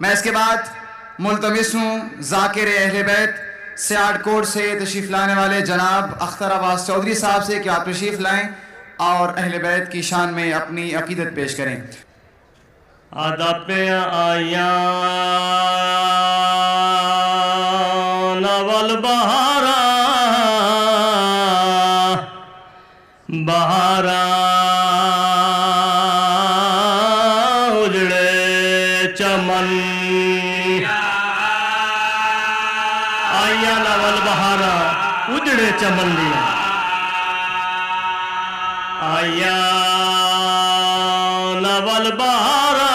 मैं इसके बाद मुल्तमिस हूँ ज़ाकिर अहले बैत सियालकोट से तशरीफ़ लाने वाले जनाब अख्तर अब्बास चौधरी साहब से कि आप तशरीफ़ लाएँ और अहले बैत की शान में अपनी अकीदत पेश करें। आदापे आया नवल बहारा बहारा उजड़े चमन आया नवल बहारा उजड़े चमन दिया आया नवल बहारा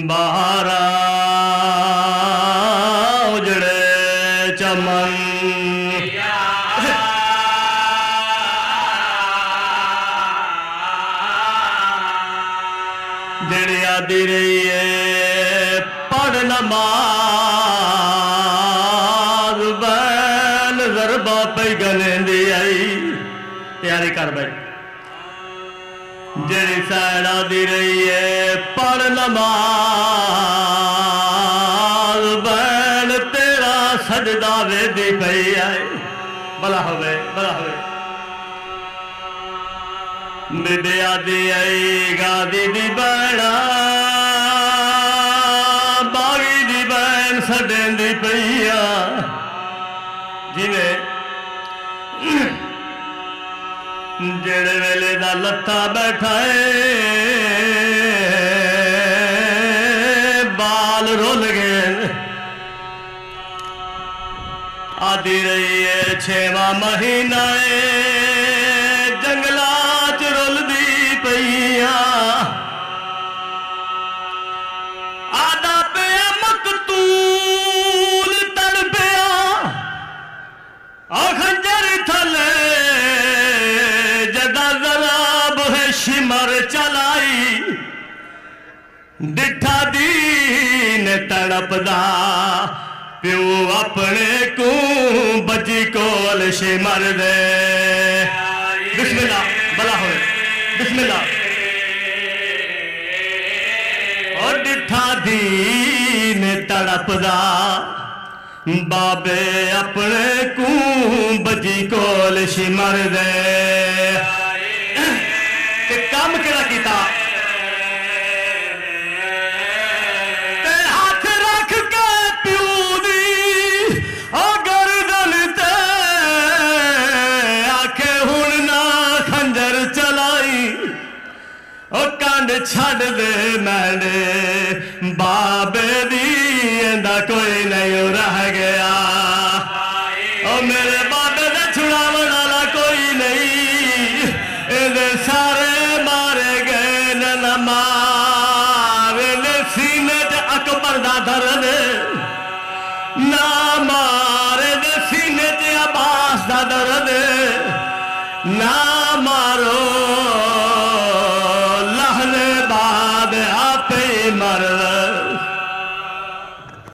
बहारा उजड़े चमन जेड़ी आदि रही है पढ़ नमाज बैन जरबा पे गलेंदी आई तैयारी कर भाई जेड़ी सैड आदि रही है पढ़ नमाज बैन तेरा सजदा वेदी पई आए भला होवे बीबी आदि आई गादी दी बैना बागी दी बैन सडेंदी पईया जिवें जेड़े वेले दा लत्ता बैठा है बाल रुल गए आदि रही है 6वां महीना जंगला च रुलदी पईया आदा पे मकतूल तड़पिया खंजर थले शिमर चलाई डिठा दीन तड़पदा प्यो अपने को बची कोल शिमर दे बिस्मिल्लाह भला हो बिस्मिल्लाह और डिठा दीन तड़पदा बाबे अपने को बची कोल शिमर दे काम केड़ा कीता हाथ रख के प्यू दी गर्दन ते आखे हुण ना खंजर चलाई कंड छड़ दे मैंने बाबे दी इंदा कोई नहीं रह गया मेरे बाबे दे छुड़ावन वाला कोई नहीं इहदे सारे सीने च अकबर दा दर्द ना मारे दे सीने च अब्बास दा दर्द ना मारो